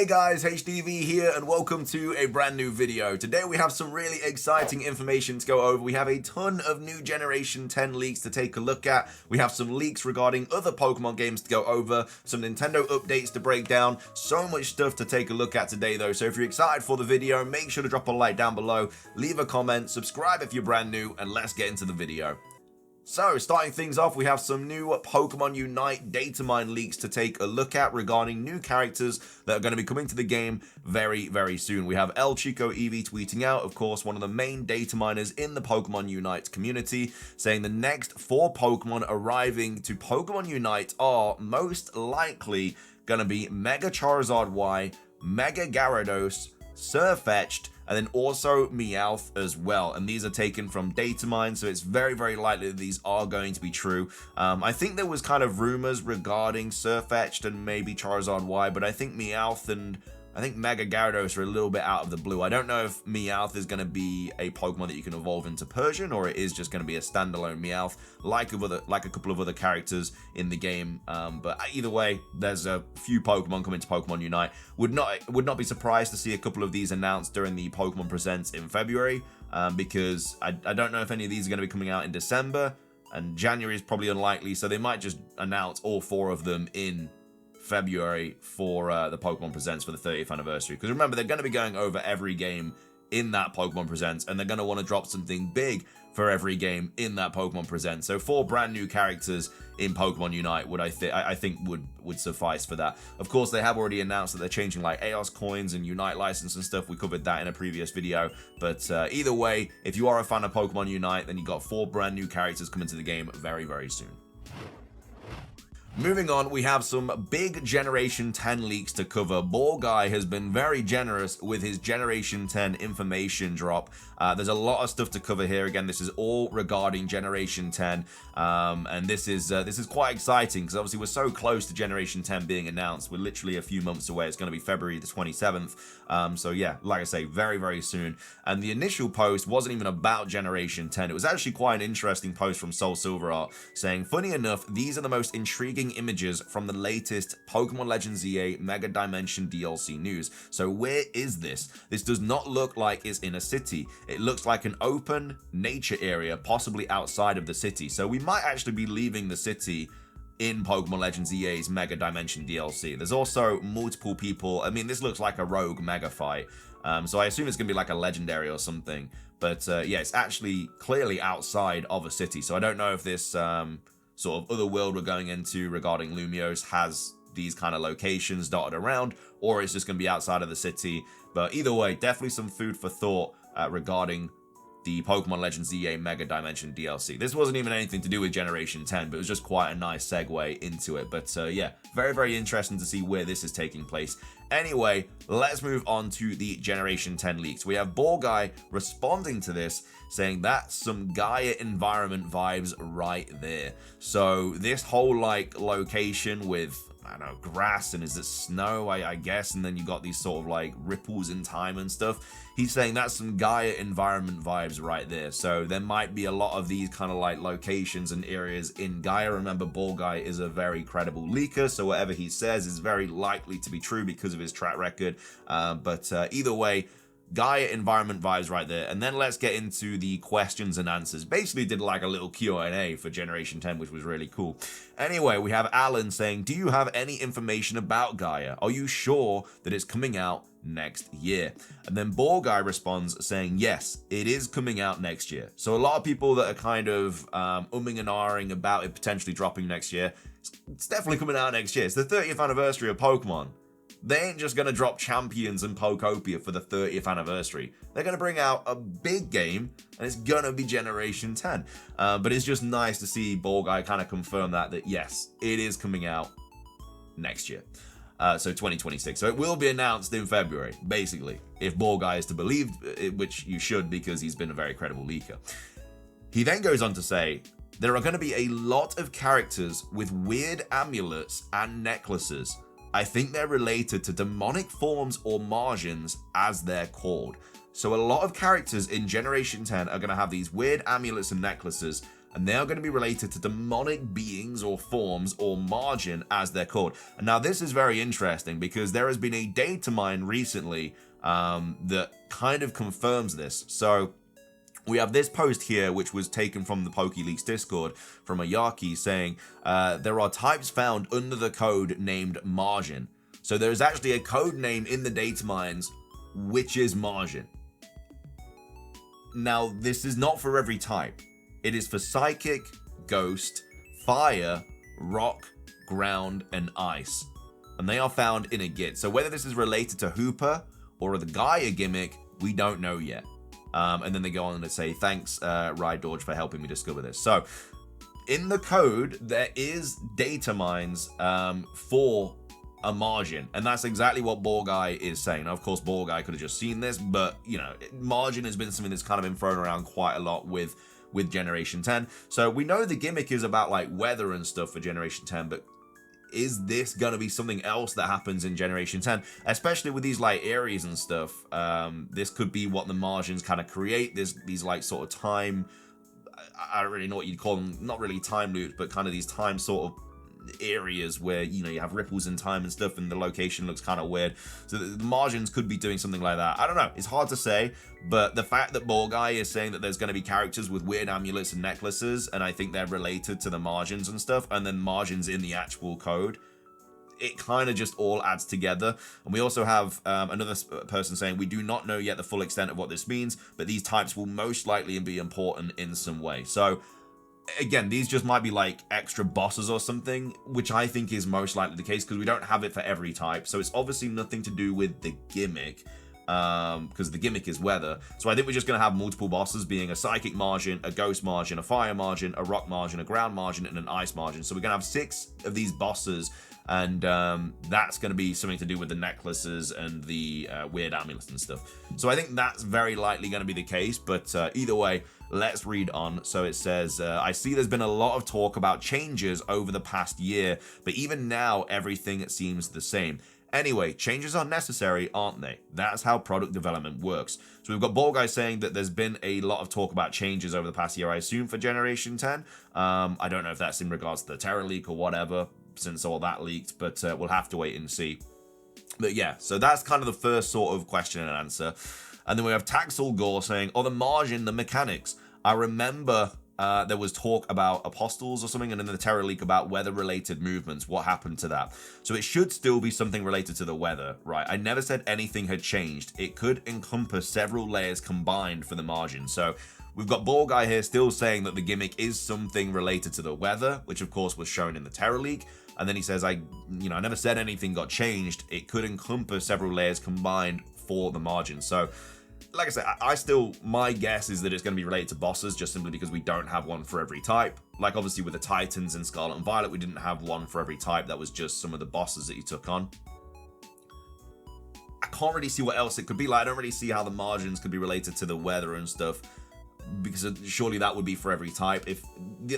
Hey guys, HDvee here and welcome to a brand new video. Today we have some really exciting information to go over. We have a ton of new Generation 10 leaks to take a look at. We have some leaks regarding other Pokemon games to go over, some Nintendo updates to break down, so much stuff to take a look at today though. So if you're excited for the video, make sure to drop a like down below, leave a comment, subscribe if you're brand new, and let's get into the video. So, starting things off, we have some new Pokemon Unite data mine leaks to take a look at regarding new characters that are going to be coming to the game very, very soon. We have El Chico Eevee tweeting out, of course, one of the main data miners in the Pokemon Unite community, saying the next 4 Pokemon arriving to Pokemon Unite are most likely going to be Mega Charizard Y, Mega Gyarados, Sirfetch'd, and then also Meowth as well. And these are taken from data mine, so it's very, very likely that these are going to be true. I think there was kind of rumors regarding Sirfetch'd and maybe Charizard Y, but I think Meowth and I think Mega Gyarados are a little bit out of the blue. I don't know if Meowth is going to be a Pokemon that you can evolve into Persian, or it is just going to be a standalone Meowth, like a couple of other characters in the game. But either way, there's a few Pokemon coming to Pokemon Unite. Would not be surprised to see a couple of these announced during the Pokemon Presents in February, because I don't know if any of these are going to be coming out in December, and January is probably unlikely, so they might just announce all 4 of them in February for the Pokemon Presents for the 30th anniversary. Because remember, they're going to be going over every game in that Pokemon Presents, and they're going to want to drop something big for every game in that Pokemon Presents. So 4 brand new characters in Pokemon Unite would I think would suffice for that. Of course, they have already announced that they're changing like EOS coins and Unite license and stuff. We covered that in a previous video. But either way, if you are a fan of Pokemon Unite, then you got 4 brand new characters coming to the game very, very soon. Moving on, we have some big Generation 10 leaks to cover. Ball Guy has been very generous with his Generation 10 information drop. There's a lot of stuff to cover here. Again, this is all regarding Generation 10, and this is quite exciting because obviously we're so close to Generation 10 being announced. We're literally a few months away. It's going to be February the 27th. So yeah, like I say, very, very soon. And the initial post wasn't even about Generation 10. It was actually quite an interesting post from Soul Silver Art saying, funny enough, these are the most intriguing images from the latest Pokemon Legends EA Mega Dimension DLC news. So where is this? This does not look like it's in a city. It looks like an open nature area, possibly outside of the city. So we might actually be leaving the city in Pokemon Legends EA's Mega Dimension DLC. There's also multiple people. I mean, this looks like a rogue mega fight. So I assume it's going to be like a legendary or something. But yeah, it's actually clearly outside of a city. So I don't know if this sort of other world we're going into regarding Lumiose has these kind of locations dotted around, or it's just going to be outside of the city. But either way, definitely some food for thought regarding the Pokemon Legends EA Mega Dimension DLC. This wasn't even anything to do with Generation 10, but it was just quite a nice segue into it. But yeah, very, very interesting to see where this is taking place. Anyway, let's move on to the Generation 10 leaks. We have Ball Guy responding to this, saying that's some Gaia environment vibes right there. So this whole like location with, I don't know, grass and is it snow, I guess, and then you got these sort of like ripples in time and stuff. He's saying that's some Gaia environment vibes right there. So there might be a lot of these kind of like locations and areas in Gaia. Remember, Ball Guy is a very credible leaker, so whatever he says is very likely to be true because of his track record. But either way, Gaia environment vibes right there. And then let's get into the questions and answers. Basically did like a little Q&A for Generation 10, which was really cool. Anyway, we have Alan saying, do you have any information about Gaia? Are you sure that it's coming out next year? And then Ball Guy responds saying, yes, it is coming out next year. So a lot of people that are kind of umming and ahhing about it potentially dropping next year, it's definitely coming out next year. It's the 30th anniversary of Pokemon. They ain't just going to drop Champions and Pokopia for the 30th anniversary. They're going to bring out a big game, and it's going to be Generation 10. But it's just nice to see Ball Guy kind of confirm that yes, it is coming out next year. So 2026. So it will be announced in February, basically, if Ball Guy is to believe it, which you should because he's been a very credible leaker. He then goes on to say, there are going to be a lot of characters with weird amulets and necklaces. I think they're related to demonic forms or Martians, as they're called. So a lot of characters in Generation 10 are going to have these weird amulets and necklaces. and they are going to be related to demonic beings or forms, or margin as they're called. And now this is very interesting because there has been a data mine recently that kind of confirms this. So we have this post here, which was taken from the PokéLeaks Discord from Ayaki, saying there are types found under the code named margin. So there's actually a code name in the data mines, which is margin. Now, this is not for every type. It is for psychic, ghost, fire, rock, ground, and ice. And they are found in a Git. So whether this is related to Hooper or the Gaia gimmick, we don't know yet. And then they go on to say, thanks, Rydorge, for helping me discover this. So in the code, there is data mines for a margin, and that's exactly what Borgai is saying. Now, of course, Borgai could have just seen this, but you know, margin has been something that's kind of been thrown around quite a lot with Generation 10. So we know the gimmick is about like weather and stuff for Generation 10, but is this gonna be something else that happens in Generation 10, especially with these like areas and stuff? This could be what the margins kind of create, these like sort of time, I don't really know what you'd call them, not really time loops, but kind of these time sort of areas where, you know, you have ripples in time and stuff, and the location looks kind of weird. So the margins could be doing something like that. I don't know, it's hard to say, but the fact that Borgai is saying that there's going to be characters with weird amulets and necklaces, and I think they're related to the margins and stuff, and then margins in the actual code, it kind of just all adds together. And we also have another person saying, we do not know yet the full extent of what this means, but these types will most likely be important in some way. So again, these just might be like extra bosses or something, which I think is most likely the case because we don't have it for every type. So it's obviously nothing to do with the gimmick, because the gimmick is weather. So I think we're just going to have multiple bosses, being a psychic margin, a ghost margin, a fire margin, a rock margin, a ground margin, and an ice margin. So we're going to have 6 of these bosses, and that's going to be something to do with the necklaces and the weird amulets and stuff. So I think that's very likely going to be the case, but either way, let's read on. So it says, I see there's been a lot of talk about changes over the past year, but even now, everything seems the same. Anyway, changes are necessary, aren't they? That's how product development works. So we've got Borgai saying that there's been a lot of talk about changes over the past year, I assume, for Generation 10. I don't know if that's in regards to the Terra leak or whatever, since all that leaked, but we'll have to wait and see. But yeah, so that's kind of the first sort of question and answer. And then we have Taxel Gore saying, the margin, the mechanics. I remember there was talk about apostles or something, and then the Terra leak about weather-related movements. What happened to that? So it should still be something related to the weather, right? I never said anything had changed. It could encompass several layers combined for the margin. So we've got Borgai here still saying that the gimmick is something related to the weather, which of course was shown in the Terra leak. And then he says, I never said anything got changed. It could encompass several layers combined for the margin. So like I said, my guess is that it's going to be related to bosses, just simply because we don't have one for every type. Like obviously with the Titans in Scarlet and Violet, we didn't have one for every type. That was just some of the bosses that you took on. I can't really see what else it could be. Like, I don't really see how the margins could be related to the weather and stuff, because surely that would be for every type. If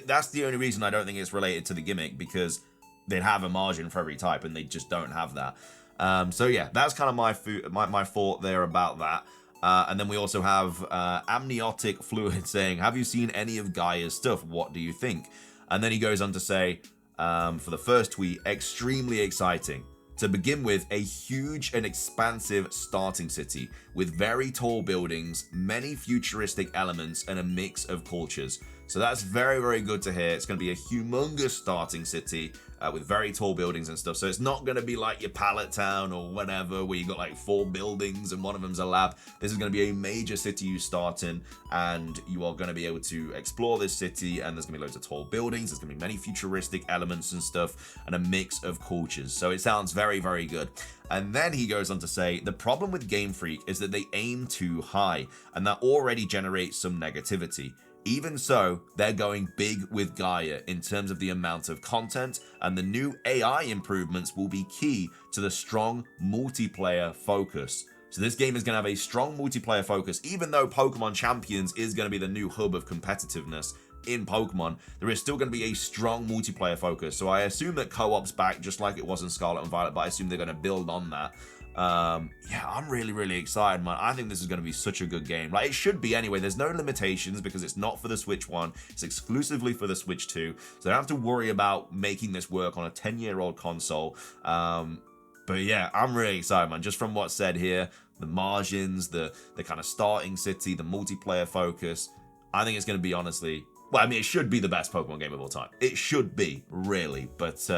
that's the only reason I don't think it's related to the gimmick, because they'd have a margin for every type, and they just don't have that. So yeah, that's kind of my thought there about that. And then we also have Amniotic Fluid saying, have you seen any of Gaia's stuff? What do you think? And then he goes on to say, for the first tweet, extremely exciting. To begin with, a huge and expansive starting city with very tall buildings, many futuristic elements, and a mix of cultures. So that's very, very good to hear. It's going to be a humongous starting city with very tall buildings and stuff. So it's not going to be like your Pallet Town or whatever, where you got like 4 buildings and one of them's a lab. This is going to be a major city you start in, and you are going to be able to explore this city, and there's going to be loads of tall buildings. There's going to be many futuristic elements and stuff, and a mix of cultures. So it sounds very, very good. And then he goes on to say, the problem with Game Freak is that they aim too high, and that already generates some negativity. Even so, they're going big with Gaia in terms of the amount of content, and the new AI improvements will be key to the strong multiplayer focus. So this game is going to have a strong multiplayer focus. Even though Pokemon Champions is going to be the new hub of competitiveness in Pokemon, there is still going to be a strong multiplayer focus. So I assume that co-op's back, just like it was in Scarlet and Violet, but I assume they're going to build on that. Yeah, I'm really excited, man. I think this is going to be such a good game. Like, it should be anyway. There's no limitations because it's not for the Switch 1. It's exclusively for the Switch 2. So I don't have to worry about making this work on a 10-year-old console. But yeah, I'm really excited, man. Just from what's said here, the margins, the kind of starting city, the multiplayer focus, I think it's going to be, honestly, well, I mean, it should be the best Pokemon game of all time. It should be, really. But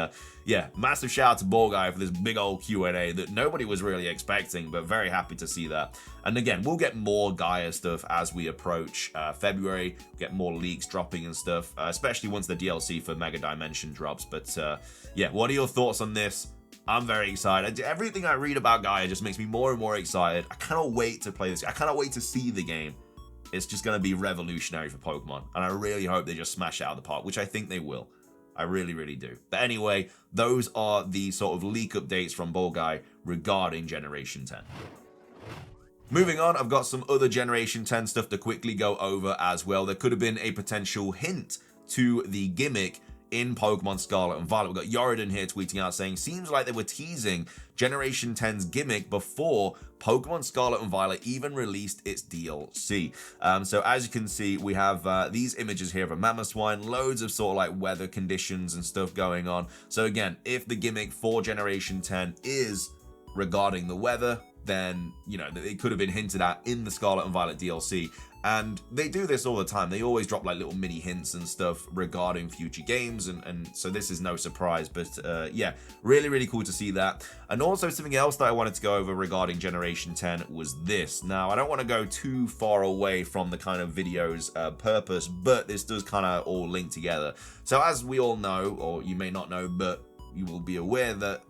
yeah, massive shout out to Ball Guy for this big old Q&A that nobody was really expecting, but very happy to see that. And again, we'll get more Gaia stuff as we approach February, get more leaks dropping and stuff, especially once the DLC for Mega Dimension drops. But yeah, what are your thoughts on this? I'm very excited. Everything I read about Gaia just makes me more and more excited. I cannot wait to play this. I cannot wait to see the game. It's just going to be revolutionary for Pokemon. And I really hope they just smash it out of the park, which I think they will. I really do. But anyway, those are the sort of leak updates from Ball Guy regarding Generation 10. Moving on, I've got some other Generation 10 stuff to quickly go over as well. There could have been a potential hint to the gimmick in Pokemon Scarlet and Violet. We've got Yorodon here tweeting out saying, seems like they were teasing Generation 10's gimmick before Pokemon Scarlet and Violet even released its DLC. So as you can see, we have these images here of a Mamoswine, loads of sort of like weather conditions and stuff going on. So again, if the gimmick for Generation 10 is regarding the weather, then, you know, it could have been hinted at in the Scarlet and Violet DLC. And they do this all the time. They always drop like little mini hints and stuff regarding future games. And so this is no surprise. But yeah, really cool to see that. And also something else that I wanted to go over regarding Generation 10 was this. Now, I don't want to go too far away from the kind of video's purpose, but this does kind of all link together. So as we all know, or you may not know, but you will be aware that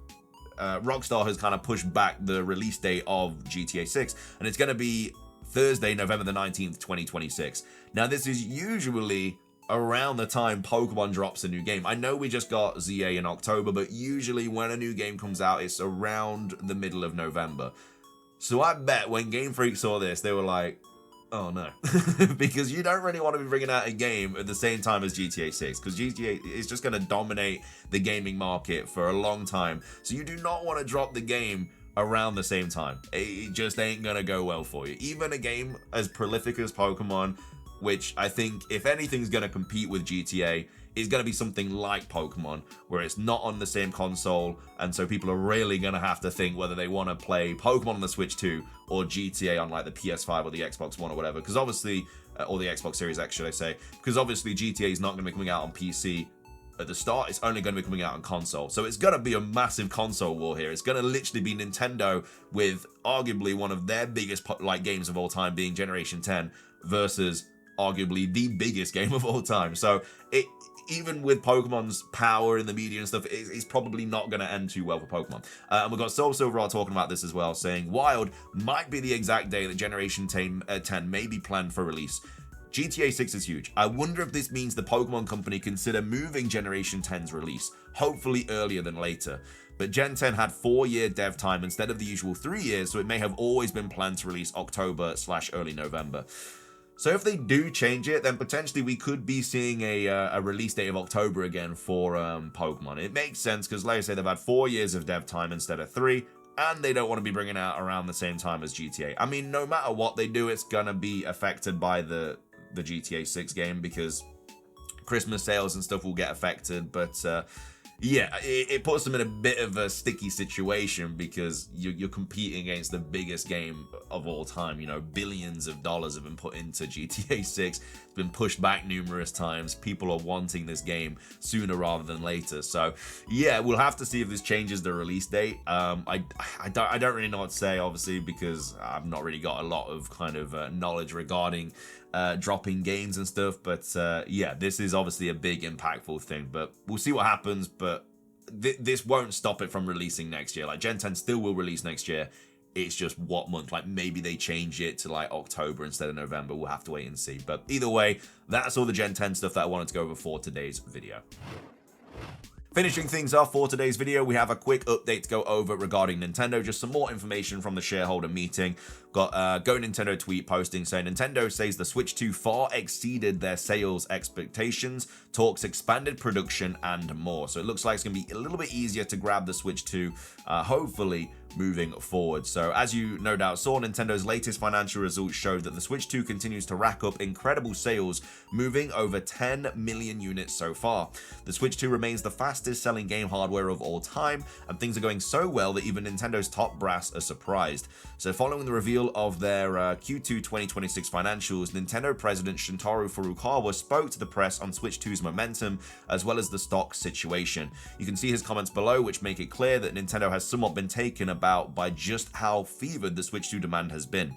Rockstar has kind of pushed back the release date of GTA 6. And it's going to be Thursday, November the 19th, 2026. Now, this is usually around the time Pokemon drops a new game. I know we just got ZA in October, but usually when a new game comes out, it's around the middle of November. So I bet when Game Freak saw this, they were like, oh no. Because you don't really want to be bringing out a game at the same time as GTA 6, because GTA is just going to dominate the gaming market for a long time. So you do not want to drop the game around the same time. It just ain't gonna go well for you. Even a game as prolific as Pokemon, which I think if anything's gonna compete with GTA, is gonna be something like Pokemon, where it's not on the same console, and so people are really gonna have to think whether they want to play Pokemon on the Switch 2 or GTA on like the PS5 or the Xbox One or whatever, because obviously, or the Xbox Series X, should I say, because obviously GTA is not gonna be coming out on PC at the start. It's only going to be coming out on console. So it's going to be a massive console war here. It's going to literally be Nintendo with arguably one of their biggest like games of all time being Generation 10 versus arguably the biggest game of all time. So it, even with Pokemon's power in the media and stuff, it's probably not going to end too well for Pokemon. And we've got Soul Silver talking about this as well, saying Wild might be the exact day that Generation 10 may be planned for release. GTA 6 is huge. I wonder if this means the Pokemon Company consider moving Generation 10's release, hopefully earlier than later. But Gen 10 had 4-year dev time instead of the usual 3 years, so it may have always been planned to release October/early November. So if they do change it, then potentially we could be seeing a release date of October again for Pokemon. It makes sense because, like I say, they've had 4 years of dev time instead of 3, and they don't want to be bringing out around the same time as GTA. I mean, no matter what they do, it's going to be affected by the GTA 6 game, because Christmas sales and stuff will get affected. But yeah, it puts them in a bit of a sticky situation because you're competing against the biggest game of all time. You know, billions of dollars have been put into GTA 6. It's been pushed back numerous times. People are wanting this game sooner rather than later. So yeah, we'll have to see if this changes the release date. I don't really know what to say, obviously, because I've not really got a lot of kind of knowledge regarding dropping games and stuff. But yeah, this is obviously a big impactful thing, but we'll see what happens. But this won't stop it from releasing next year. Like, Gen 10 still will release next year. It's just what month. Like, maybe they change it to like October instead of November. We'll have to wait and see. But either way, that's all the Gen 10 stuff that I wanted to go over for today's video. Finishing things off for today's video, we have a quick update to go over regarding Nintendo. Just some more information from the shareholder meeting. Got Go Nintendo tweet posting saying Nintendo says the Switch 2 far exceeded their sales expectations, talks expanded production and more. So it looks like it's going to be a little bit easier to grab the Switch 2, hopefully, moving forward. So as you no doubt saw, Nintendo's latest financial results showed that the Switch 2 continues to rack up incredible sales, moving over 10 million units so far. The Switch 2 remains the fastest selling game hardware of all time, and things are going so well that even Nintendo's top brass are surprised. So following the reveal of their Q2 2026 financials, Nintendo President Shintaro Furukawa spoke to the press on Switch 2's momentum as well as the stock situation. You can see his comments below, which make it clear that Nintendo has somewhat been taken about by just how fevered the Switch 2 demand has been.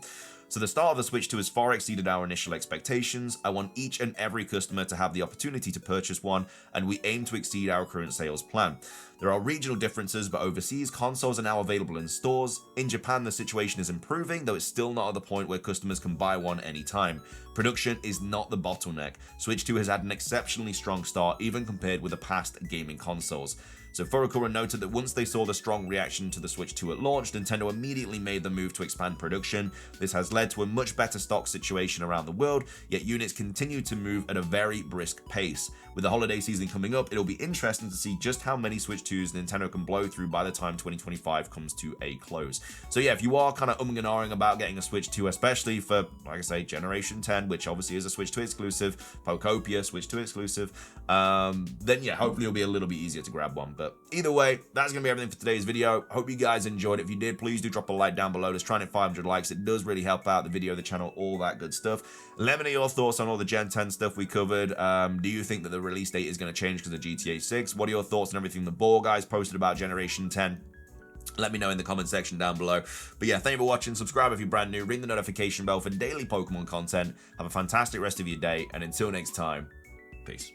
So the start of the Switch 2 has far exceeded our initial expectations. I want each and every customer to have the opportunity to purchase one, and we aim to exceed our current sales plan. There are regional differences, but overseas, consoles are now available in stores. In Japan, the situation is improving, though it's still not at the point where customers can buy one anytime. Production is not the bottleneck. Switch 2 has had an exceptionally strong start, even compared with the past gaming consoles. So Furukawa noted that once they saw the strong reaction to the Switch 2 at launch, Nintendo immediately made the move to expand production. This has led to a much better stock situation around the world, yet units continue to move at a very brisk pace. With the holiday season coming up, it'll be interesting to see just how many Switch 2s Nintendo can blow through by the time 2025 comes to a close. So yeah, if you are kind of and ahhing about getting a Switch 2, especially for, like I say, Generation 10, which obviously is a Switch 2 exclusive, Pokopia, Switch 2 exclusive, then yeah, hopefully it'll be a little bit easier to grab one. But either way, that's going to be everything for today's video. Hope you guys enjoyed it. If you did, please do drop a like down below. Let's try and hit 500 likes. It does really help out the video, the channel, all that good stuff. Let me know your thoughts on all the Gen 10 stuff we covered. Do you think that the release date is going to change because of GTA 6? What are your thoughts on everything the Ball guys posted about Generation 10? Let me know in the comment section down below. But yeah, thank you for watching. Subscribe if you're brand new. Ring the notification bell for daily Pokemon content. Have a fantastic rest of your day. And until next time, peace.